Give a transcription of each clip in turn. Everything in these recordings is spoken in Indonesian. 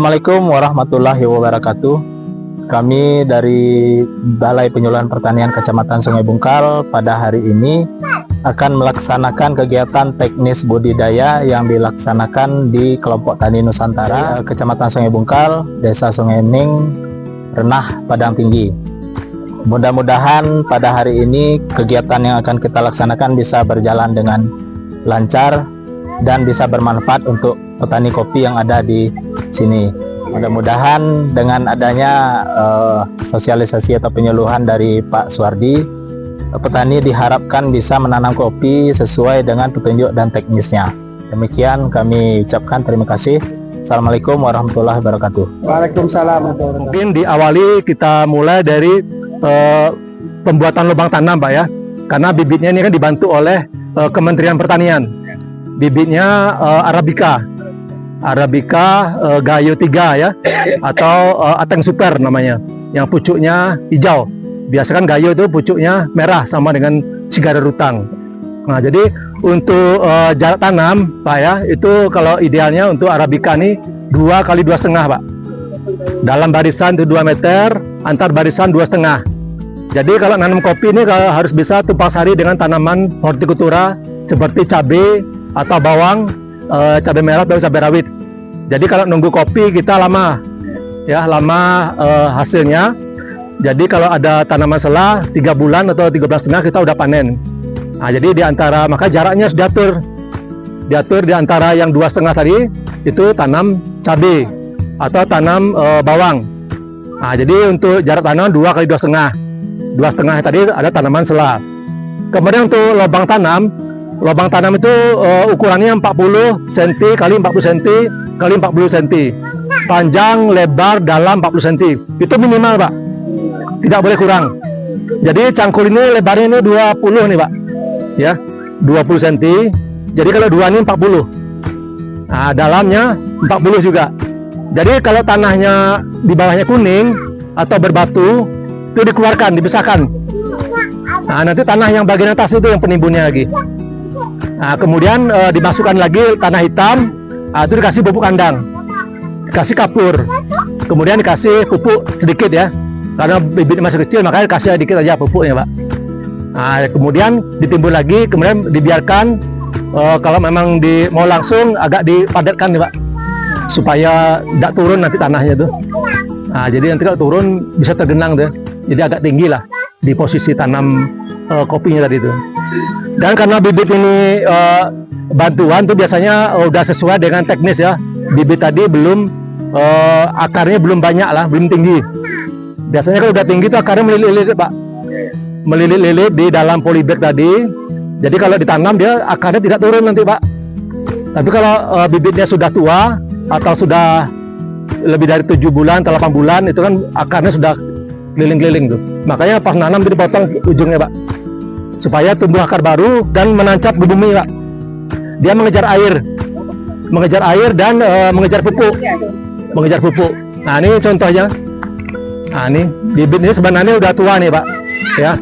Assalamualaikum warahmatullahi wabarakatuh. Kami dari Balai Penyuluhan Pertanian Kecamatan Sungai Bungkal pada hari ini akan melaksanakan kegiatan teknis budidaya yang dilaksanakan di kelompok tani Nusantara, Kecamatan Sungai Bungkal, Desa Sungai Ning, Renah, Padang Tinggi. Mudah-mudahan pada hari ini kegiatan yang akan kita laksanakan bisa berjalan dengan lancar dan bisa bermanfaat untuk petani kopi yang ada di sini. Mudah-mudahan dengan adanya sosialisasi atau penyuluhan dari Pak Suwardi, petani diharapkan bisa menanam kopi sesuai dengan petunjuk dan teknisnya. Demikian kami ucapkan terima kasih. Assalamualaikum warahmatullahi wabarakatuh. Waalaikumsalam. Mungkin diawali kita mulai dari pembuatan lubang tanam, Pak ya. Karena bibitnya ini kan dibantu oleh Kementerian Pertanian. Bibitnya Arabica Gayo 3 ya, atau Ateng Super namanya, yang pucuknya hijau. Biasa kan Gayo itu pucuknya merah sama dengan Sigara Rutang. Nah, jadi untuk jarak tanam, Pak ya, itu kalau idealnya untuk Arabica ini 2 kali 2,5, Pak. Dalam barisan itu 2 meter, antar barisan 2,5. Jadi kalau nanam kopi ini harus bisa tumpang sari dengan tanaman hortikultura seperti cabai atau bawang, cabai merah atau cabai rawit. Jadi kalau nunggu kopi kita lama ya, hasilnya. Jadi kalau ada tanaman selah 3 bulan atau 3 bulan setengah kita udah panen. Nah, jadi maka jaraknya harus diatur di antara yang 2,5 tadi itu tanam cabai atau tanam bawang. Nah, jadi untuk jarak tanam 2 kali 2,5. 2,5 tadi ada tanaman selah. Kemudian untuk lubang tanam itu ukurannya 40 cm kali 40 cm kali 40 cm. Panjang, lebar, dalam 40 cm. Itu minimal, Pak. Tidak boleh kurang. Jadi cangkul ini lebarnya ini 20 nih, Pak. Ya, 20 cm. Jadi kalau 2 ini 40. Nah, dalamnya 40 juga. Jadi kalau tanahnya di bawahnya kuning atau berbatu, itu dikeluarkan, dipisahkan. Nah, nanti tanah yang bagian atas itu yang penimbunnya lagi. Nah, kemudian dimasukkan lagi tanah hitam, itu dikasih pupuk kandang, dikasih kapur, kemudian dikasih pupuk sedikit ya, karena bibitnya masih kecil makanya dikasih sedikit aja pupuknya, Pak. Nah, kemudian ditimbun lagi, kemudian dibiarkan, kalau memang mau langsung agak dipadatkan nih, Pak, supaya tidak turun nanti tanahnya tuh. Nah, jadi nanti kalau turun bisa tergenang tuh, jadi agak tinggi lah di posisi tanam kopinya tadi itu. Dan karena bibit ini bantuan tuh biasanya udah sesuai dengan teknis ya. Bibit tadi belum akarnya belum banyak lah, belum tinggi. Biasanya kalau udah tinggi tuh akarnya melilit-lilit, Pak. Melilit-lilit di dalam polybag tadi. Jadi kalau ditanam dia akarnya tidak turun nanti, Pak. Tapi kalau bibitnya sudah tua atau sudah lebih dari 7 bulan atau 8 bulan, itu kan akarnya sudah keliling-keliling tuh. Makanya pas nanam itu dipotong ujungnya, Pak, supaya tumbuh akar baru dan menancap di bumi, Pak. Dia mengejar air dan mengejar pupuk. Nah, ini contohnya. Nah, ini bibit ini sebenarnya udah tua nih, Pak. Ya,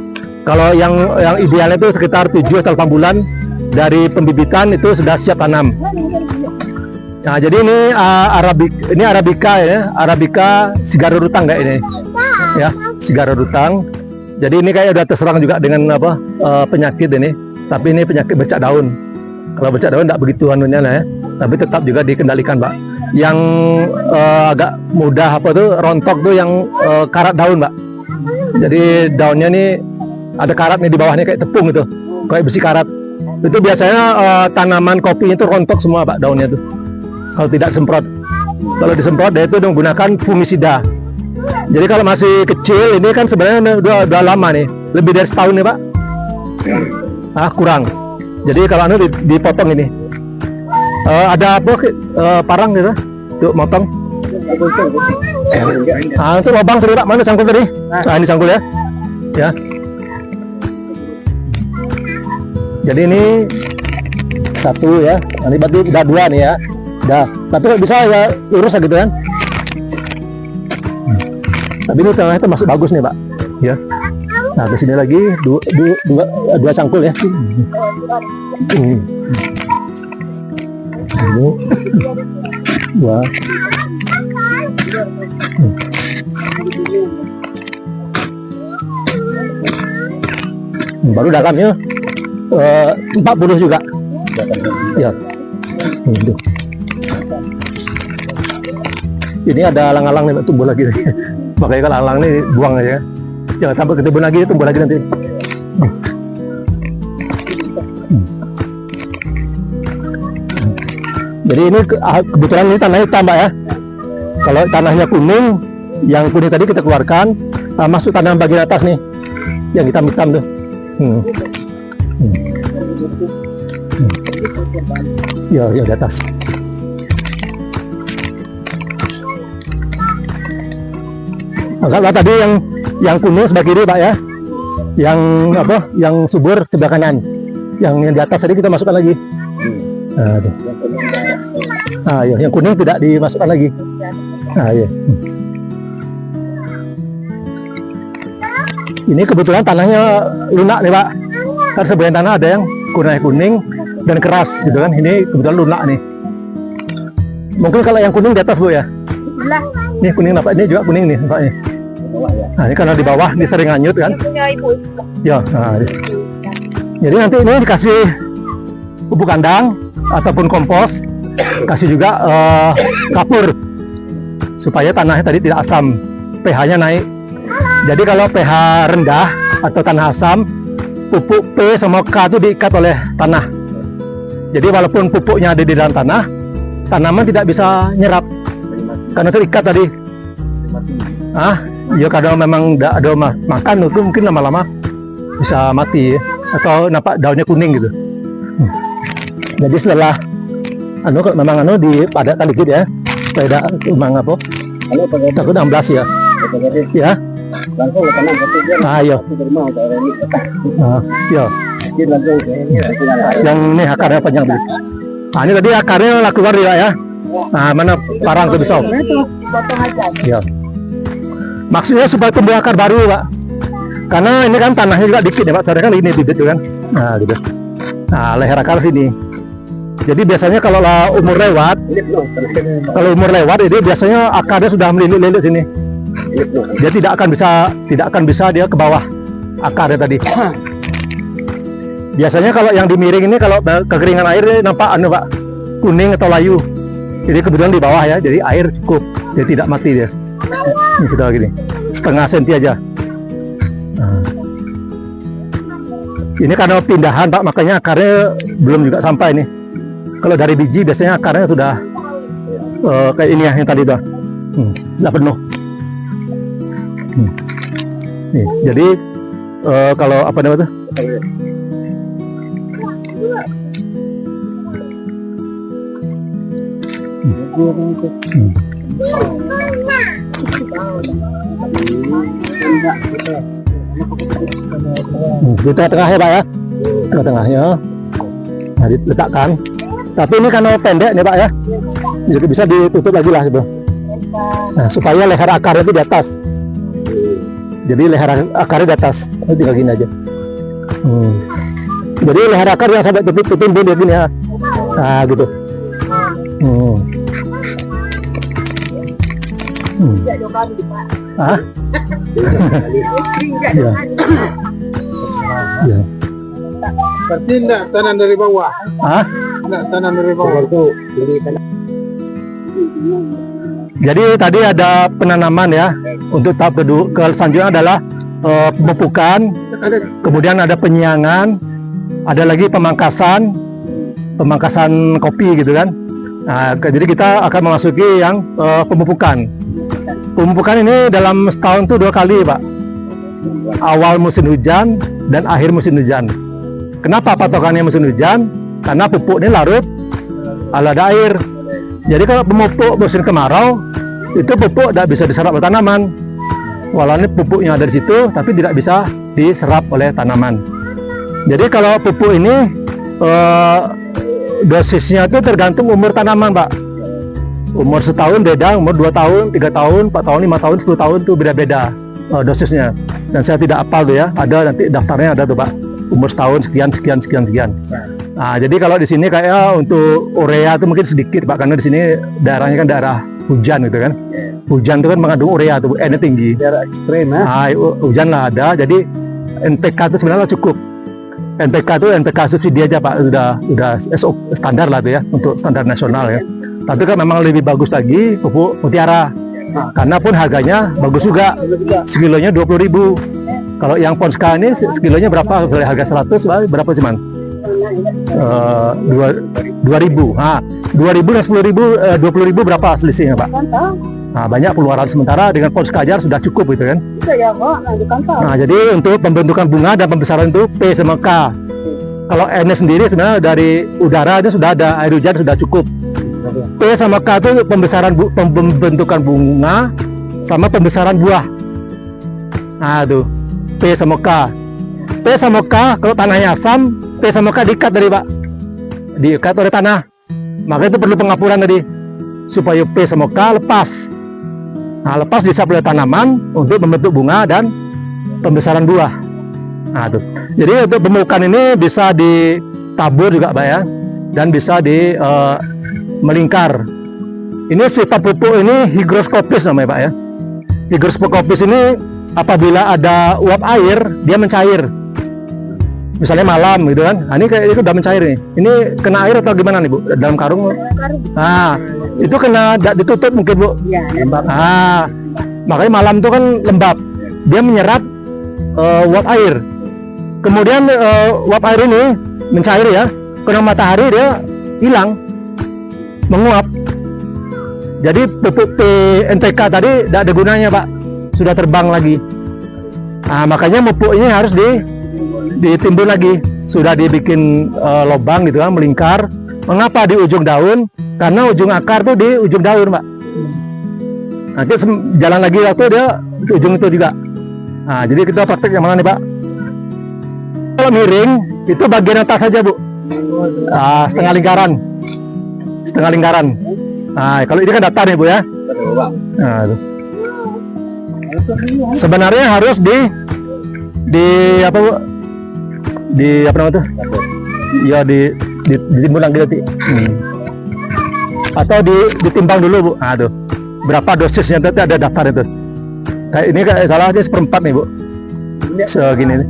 kalau yang idealnya itu sekitar 7 atau 8 bulan dari pembibitan itu sudah siap tanam. Nah, jadi ini Arabica ya, Arabica Sigara Rutang kayak ini. Ya, Sigara Rutang. Jadi ini kayak udah terserang juga dengan penyakit ini. Tapi ini penyakit bercak daun. Kalau bercak daun tidak begitu anunya lah ya. Tapi tetap juga dikendalikan, Pak. Yang agak mudah rontok tuh yang karat daun, Pak. Jadi daunnya nih ada karatnya di bawahnya kayak tepung gitu, kayak besi karat. Itu biasanya tanaman kopinya itu rontok semua, Pak, daunnya tuh. Kalau tidak semprot. Kalau disemprot dia itu menggunakan fungisida. Jadi kalau masih kecil ini kan sebenarnya udah lama nih, lebih dari setahun nih, Pak. Kurang. Jadi kalau dipotong ini, ada apa parang gitu, yuk motong. Itu lubang tadi, Pak, mana cangkul tadi? Ini cangkul ya. Ya. Jadi ini 1 ya, nanti berarti udah 2 nih ya. Udah. Tapi kalau bisa ya lurus gitu kan. Tapi ini tengahnya itu masih bagus nih, Pak. Ya. Nah, ke sini lagi dua cangkul ya. Ini 2 Baru dalamnya 40 juga. Ya. Tuh. Ini ada alang-alang nih tumbuh lagi. Makanya kalau alang nih buang aja. Jangan sampai ketemu lagi, tumbuh lagi nanti. Jadi ini kebetulan ini tanahnya hitam, Pak ya. Kalau tanahnya kuning, yang kuning tadi kita keluarkan, masuk tanah bagian atas nih, yang hitam-hitam tuh. Ya, di atas. Kalau tadi yang kuning sebelah kiri, Pak ya. Yang apa? Yang subur sebelah kanan. Yang di atas tadi kita masukkan lagi. Ya, yang kuning tidak dimasukkan lagi. Ya. Ini kebetulan tanahnya lunak nih, Pak. Kan sebagian tanah ada yang kuning dan keras gitu kan. Ini kebetulan lunak nih. Mungkin kalau yang kuning di atas, Bu ya. Ini kuning nampak, ini juga kuning nih nampaknya. Nah, ini karena di bawah ini sering hanyut kan. Ya, jadi nanti ini dikasih pupuk kandang ataupun kompos, kasih juga kapur supaya tanahnya tadi tidak asam, pH-nya naik. Jadi kalau pH rendah atau tanah asam, pupuk P sama K itu diikat oleh tanah. Jadi walaupun pupuknya ada di dalam tanah, tanaman tidak bisa nyerap karena terikat tadi. Ya kadang memang tidak ada makan itu mungkin lama-lama bisa mati ya. Atau nampak daunnya kuning gitu. Jadi setelah memang dipadatkan dikit ya, supaya memang apa? Takut 16 ya. Ya. Iya. Ya. Yang ini akarnya panjang dulu. Ini tadi akarnya keluar ya. Mana parang tuh bisa. Ya. Maksudnya supaya tumbuh akar baru, Pak. Karena ini kan tanahnya juga dikit ya, Pak. Soalnya kan ini gitu kan. Gitu. Leher akar sini. Jadi biasanya kalau umur lewat, ini biasanya akarnya sudah melilit-lilit sini. Dia tidak akan bisa dia ke bawah akarnya tadi. Biasanya kalau yang dimiring ini kalau kekeringan air ini nampak Pak, kuning atau layu. Jadi kebetulan di bawah ya, jadi air cukup, dia tidak mati dia. Ini sudah gini, setengah senti aja. Ini karena pindahan, Pak, makanya akarnya belum juga sampai nih. Kalau dari biji biasanya akarnya sudah kayak ini ya, yang tadi tuh, sudah penuh. Nih, jadi kalau apa namanya tuh? Di tengah-tengah ya, Pak ya, tengah-tengahnya. Nah, diletakkan. Tapi ini karena pendek nih, Pak ya, jadi bisa ditutup lagi lah gitu. Nah, supaya leher akarnya itu di atas. Jadi leher akarnya di atas. Ini tinggal gini aja. Jadi leher akar yang sampai tutup dia gini ya. Nah, gitu. Ya. Ya. Berarti enggak tanam dari bawah. Enggak tanam dari bawah itu. Jadi tadi ada penanaman ya. Untuk tahap kedua, selanjutnya adalah pemupukan, kemudian ada penyiangan, ada lagi pemangkasan kopi gitu kan. Nah, jadi kita akan memasuki yang pemupukan. Pemupukan ini dalam setahun tuh 2 kali, Pak. Awal musim hujan dan akhir musim hujan. Kenapa patokannya musim hujan? Karena pupuk ini larut ada air. Jadi kalau pemupuk musim kemarau, itu pupuk tidak bisa diserap oleh tanaman. Walaupun pupuknya ada di situ, tapi tidak bisa diserap oleh tanaman. Jadi kalau pupuk ini dosisnya itu tergantung umur tanaman, Pak. Umur setahun beda, umur 2 tahun, 3 tahun, 4 tahun, 5 tahun, 10 tahun itu beda-beda dosisnya. Dan saya tidak hafal tuh ya, ada nanti daftarnya ada tuh, Pak. Umur setahun sekian. Nah, jadi kalau di sini kayak untuk urea itu mungkin sedikit, Pak, karena di sini daerahnya kan daerah hujan gitu kan. hujan itu kan mengandung urea tuh, N-nya tinggi. Secara ekstrem ya. Nah, hujan lah ada, jadi NPK itu sebenarnya cukup. NPK itu NPK subsidi aja Pak, udah SO standar lah tuh ya, untuk standar nasional ya. Tapi kan memang lebih bagus lagi pupuk mutiara, karena pun harganya bagus juga, sekilonya 20.000. Kalau yang Ponska ini sekilonya berapa? Harga 100 berapa sih man? 2.000. Nah, 2.000 dan 20.000 berapa selisihnya Pak? Nah, banyak pengeluaran, sementara dengan Ponska aja sudah cukup gitu kan. Nah, jadi untuk pembentukan bunga dan pembesaran itu P sama K. Kalau N sendiri sebenarnya dari udara itu sudah ada, air hujan sudah cukup. P sama K itu pembentukan bunga sama pembesaran buah. Nah, tuh P sama K. P sama K kalau tanahnya asam, P sama K diikat tadi Pak, diikat oleh tanah. Maka itu perlu pengapuran tadi supaya P sama K lepas. Nah, lepas disap oleh tanaman untuk membentuk bunga dan pembesaran buah. Nah, tuh. Jadi untuk pemupukan ini bisa ditabur juga Pak ya, dan bisa melingkar. Ini sifat pupuk ini higroskopis namanya Pak ya. Higroskopis ini apabila ada uap air dia mencair. Misalnya malam gitu kan, nah, ini kayak itu udah mencair nih. Ini kena air atau gimana nih Bu? Dalam karung? Nah, itu kena ditutup mungkin Bu? Iya. Nah, makanya malam itu kan lembab, dia menyerap uap air. Kemudian uap air ini mencair ya, kena matahari dia hilang, menguap. Jadi pupuk NPK tadi tidak ada gunanya Pak, sudah terbang lagi. Nah, makanya pupuk ini harus ditimbun lagi, sudah dibikin lubang gitu kan, melingkar. Mengapa di ujung daun? Karena ujung akar tuh di ujung daun Pak. Nanti jalan lagi waktu dia di ujung itu juga. Nah, jadi kita praktek yang mana nih Pak? Kalau miring itu bagian atas saja Bu, setengah lingkaran, setengah lingkaran. Nah, kalau ini kan datar nih Bu ya. Nah, itu. Sebenarnya harus di apa Bu? Di apa namanya tuh? Ya ditimbun lagi nanti. Atau ditimbang dulu Bu. Nah, tuh. Berapa dosisnya nanti ada daftar itu. Kayak ini kayak salah aja 1/4 nih Bu. Segini nih.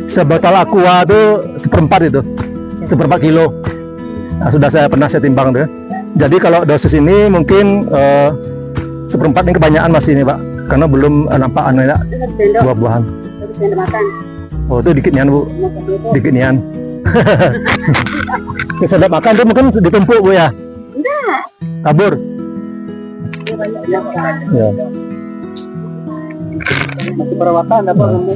Sebotol aqua tuh 1/4 itu. 1/4 kilo. Nah, sudah pernah saya timbang tuh. Jadi kalau dosis ini mungkin 1/4 ini kebanyakan masih ini Pak. Karena belum nampak anunya buah-buahan. Oh, itu dikit nian Bu, dikit nian. Sedap makan tuh mungkin ditumpuk Bu ya? Enggak. Kabur. Ya. Masih perawatan apa namanya?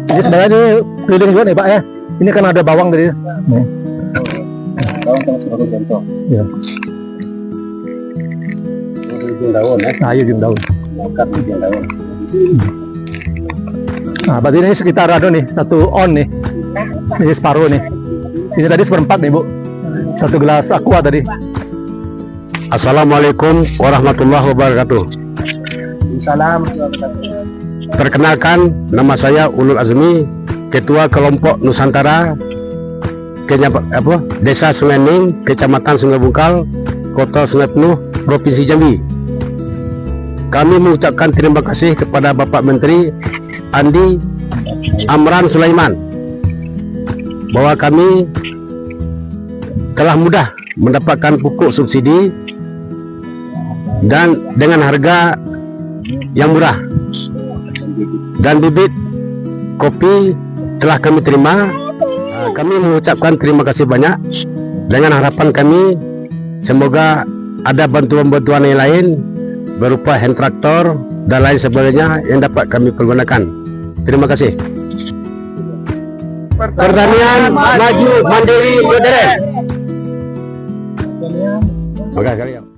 Ini sebenarnya ini keliling juga nih Pak ya. Ini kan ada bawang tadi. Nih. Bawang sama sebagai contoh. Ya. Ujung daun ya. Nah, ujung daun. Akar ujung daun. Nah, berarti ini sekitar ada nih 1 on nih. Ini separuh nih. Ini tadi 1/4 nih Bu. 1 gelas aqua tadi. Assalamualaikum warahmatullahi wabarakatuh. Salam. Perkenalkan, nama saya Ulul Azmi, Ketua Kelompok Nusantara Desa Sungai Ning, Kecamatan Sungai Bungkal, Kota Sungai Penuh, Provinsi Jambi. Kami mengucapkan terima kasih kepada Bapak Menteri Andi Amran Sulaiman bahwa kami telah mudah mendapatkan pupuk subsidi dan dengan harga yang murah, dan bibit kopi telah kami terima. Kami mengucapkan terima kasih banyak dengan harapan kami semoga ada bantuan-bantuan yang lain berupa hand traktor dan lain sebagainya yang dapat kami pergunakan. Terima kasih. Pertanian maju, mandiri, modern. Terima kasih.